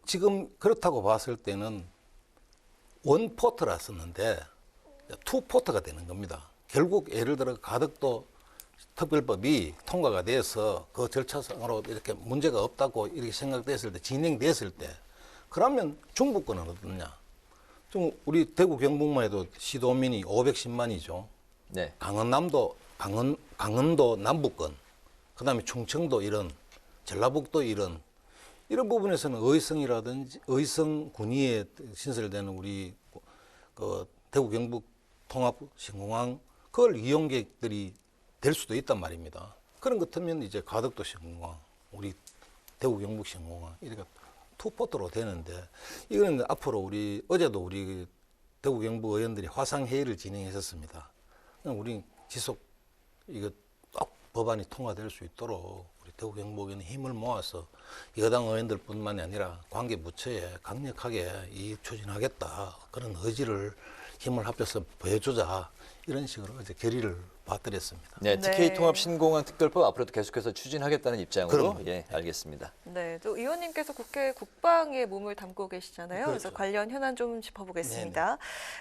지금 그렇다고 봤을 때는 원포트라 썼는데 투포트가 되는 겁니다. 결국 예를 들어 가덕도 특별법이 통과가 돼서 그 절차상으로 이렇게 문제가 없다고 이렇게 생각됐을 때 진행됐을 때 그러면 중부권은 어떠냐? 좀 우리 대구 경북만 해도 시도민이 510만이죠. 네. 강원도 남부권, 그다음에 충청도 이런 전라북도 이런 부분에서는 의성이라든지 의성 군위에 신설되는 우리 그 대구 경북 통합 신공항 그걸 이용객들이 될 수도 있단 말입니다. 그런 것 같으면 이제 가덕도 신공항, 우리 대구 경북 신공항 이렇게 투포트로 되는데 이거는 앞으로 어제도 우리 대구 경북 의원들이 화상 회의를 진행했었습니다. 우리 지속 이거 꼭 법안이 통과될 수 있도록 우리 대구 경북 의원이 힘을 모아서 여당 의원들뿐만이 아니라 관계 부처에 강력하게 이 추진하겠다 그런 의지를 힘을 합쳐서 보여주자 이런 식으로 어제 결의를 받들었습니다. 네, TK 통합 신공항 특별법 앞으로도 계속해서 추진하겠다는 입장으로 그럼. 예, 알겠습니다. 네, 또 의원님께서 국회 국방에 몸을 담고 계시잖아요. 그렇죠. 그래서 관련 현안 좀 짚어보겠습니다.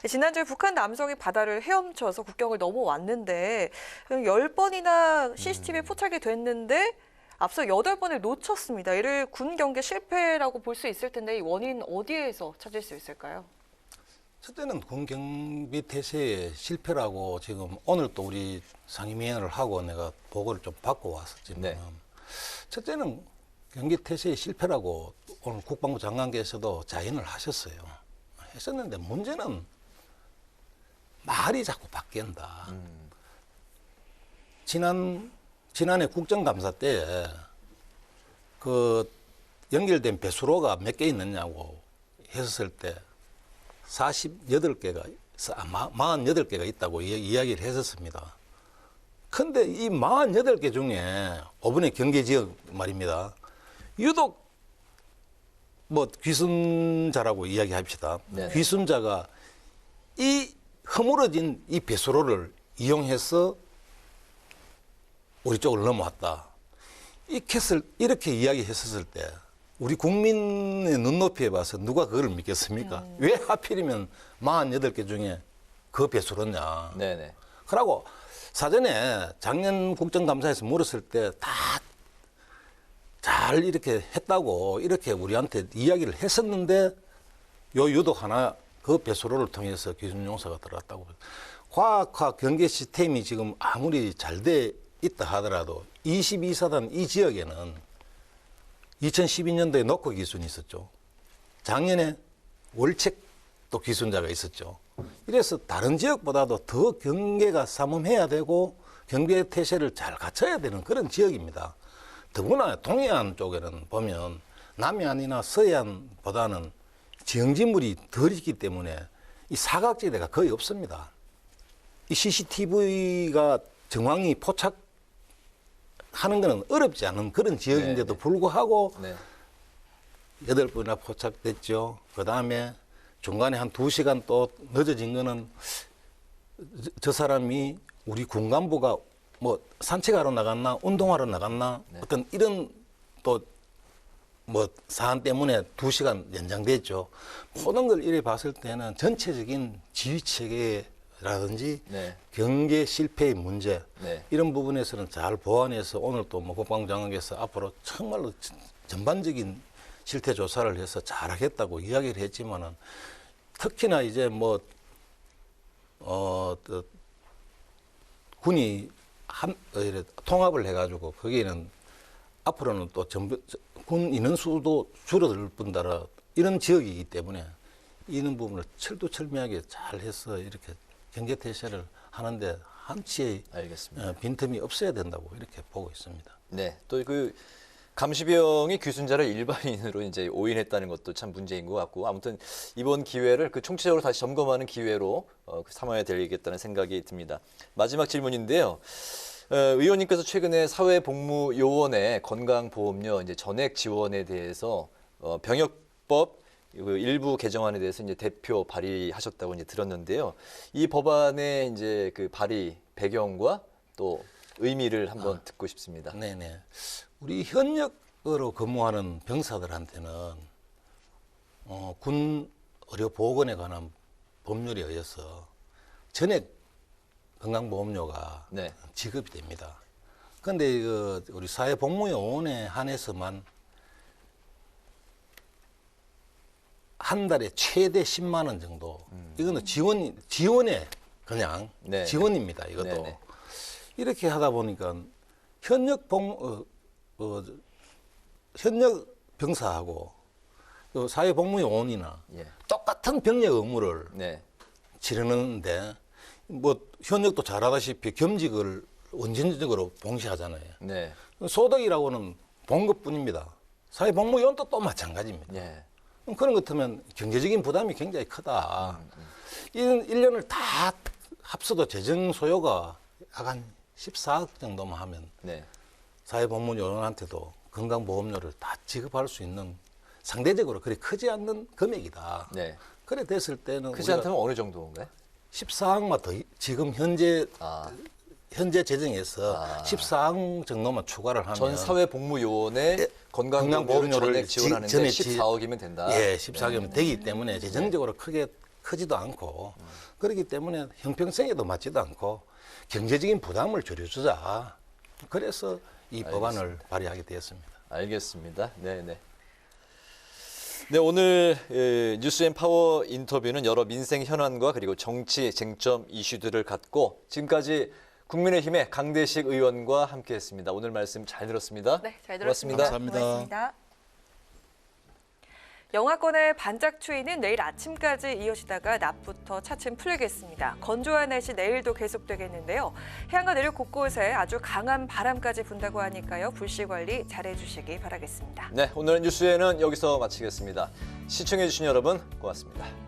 지난주에 북한 남성이 바다를 헤엄쳐서 국경을 넘어왔는데 10번이나 CCTV에 포착이 됐는데 앞서 8번을 놓쳤습니다. 이를 군 경계 실패라고 볼 수 있을 텐데 이 원인 어디에서 찾을 수 있을까요? 첫째는 군 경비 태세의 실패라고 지금 오늘 또 우리 상임위원회를 하고 내가 보고를 좀 받고 왔었지만 첫째는 경비 태세의 실패라고 오늘 국방부 장관께서도 자인을 하셨어요. 했었는데 문제는 말이 자꾸 바뀐다. 지난해 국정감사 때 그 연결된 배수로가 몇 개 있느냐고 했을 때 48개가 48개가 있다고 이야기를 했었습니다. 근데 이 48개 중에 이번에 경계 지역 말입니다. 유독 뭐 귀순자라고 이야기합시다. 네네. 귀순자가 이 허물어진 이 배수로를 이용해서 우리 쪽으로 넘어왔다. 이렇게 이야기했었을 때 우리 국민의 눈높이에 봐서 누가 그걸 믿겠습니까? 왜 하필이면 48개 중에 그 배수로냐. 네네. 그러고 사전에 작년 국정감사에서 물었을 때 다 잘 이렇게 했다고 이렇게 우리한테 이야기를 했었는데 요 유독 하나 그 배수로를 통해서 기준용사가 들어갔다고. 과학화 경계 시스템이 지금 아무리 잘 돼 있다 하더라도 22사단 이 지역에는 2012년도에 녹호 기순이 있었죠. 작년에 월책도 기순자가 있었죠. 이래서 다른 지역보다도 더 경계가 삼엄해야 되고 경계 태세를 잘 갖춰야 되는 그런 지역입니다. 더구나 동해안 쪽에는 보면 남해안이나 서해안보다는 지형지물이 덜 있기 때문에 이 사각지대가 거의 없습니다. 이 CCTV가 정황이 포착하는 것은 어렵지 않은 그런 지역인데도 불구하고 8번이나 포착됐죠. 그 다음에 중간에 한 2시간 또 늦어진 거는 저 사람이 우리 군간부가 뭐 산책하러 나갔나 운동하러 나갔나 어떤 이런 또 뭐 사안 때문에 2시간 연장됐죠. 모든 걸 이래 봤을 때는 전체적인 지휘 체계라든지 경계 실패의 문제 이런 부분에서는 잘 보완해서 오늘 또 뭐 국방장관께서 앞으로 정말로 전반적인 실태 조사를 해서 잘하겠다고 이야기를 했지만은 특히나 이제 뭐 군이 통합을 해가지고 거기에는 앞으로는 또 군 인원수도 줄어들 뿐더러 이런 지역이기 때문에 이런 부분을 철두철미하게 잘 해서 이렇게 경계태세를 하는데 한치의 빈틈이 없어야 된다고 이렇게 보고 있습니다. 네, 또 그 감시병이 귀순자를 일반인으로 이제 오인했다는 것도 참 문제인 것 같고 아무튼 이번 기회를 그 총체적으로 다시 점검하는 기회로 삼아야 되겠다는 생각이 듭니다. 마지막 질문인데요. 의원님께서 최근에 사회복무요원의 건강보험료 이제 전액 지원에 대해서 병역법 일부 개정안에 대해서 이제 대표 발의하셨다고 이제 들었는데요. 이 법안의 이제 그 발의 배경과 또 의미를 한번 듣고 싶습니다. 네네. 우리 현역으로 근무하는 병사들한테는 군 의료보건에 관한 법률에 의해서 전액 건강보험료가 지급이 됩니다. 그런데 우리 사회복무요원에 한해서만 한 달에 최대 10만 원 정도. 이거는 지원에 그냥 지원입니다. 이것도. 네네. 이렇게 하다 보니까 현역 병사하고 사회복무요원이나 똑같은 병력 의무를 치르는데 뭐 현역도 잘 알다시피 겸직을 원천적으로 봉시하잖아요. 소득이라고는 본 것뿐입니다. 사회복무요원도 또 마찬가지입니다. 그런 것 같으면 경제적인 부담이 굉장히 크다. 이런 1년을 다 합쳐도 재정 소요가 약 한 14억 정도만 하면 사회복무요원한테도 건강보험료를 다 지급할 수 있는 상대적으로 그리 크지 않는 금액이다. 그래 됐을 때는 크지 않다면 어느 정도인가요? 14억만 더 지금 현재 재정에서 14억 정도만 추가를 하면 전 사회복무요원의 건강보험료를 지원하는데 14억이면 된다. 예, 14억이면 되기 때문에 재정적으로 크지도 않고 그렇기 때문에 형평성에도 맞지도 않고 경제적인 부담을 줄여주자. 그래서 이 법안을 발의하게 되었습니다. 알겠습니다. 네네. 네, 오늘 뉴스앤파워 인터뷰는 여러 민생 현안과 그리고 정치 쟁점 이슈들을 갖고 지금까지 국민의힘의 강대식 의원과 함께했습니다. 오늘 말씀 잘 들었습니다. 네, 잘 들었습니다. 고맙습니다. 고맙습니다. 영하권의 반짝 추위는 내일 아침까지 이어지다가 낮부터 차츰 풀리겠습니다. 건조한 날씨 내일도 계속되겠는데요. 해안과 내륙 곳곳에 아주 강한 바람까지 분다고 하니까요. 불씨 관리 잘해주시기 바라겠습니다. 네, 오늘 뉴스에는 여기서 마치겠습니다. 시청해주신 여러분 고맙습니다.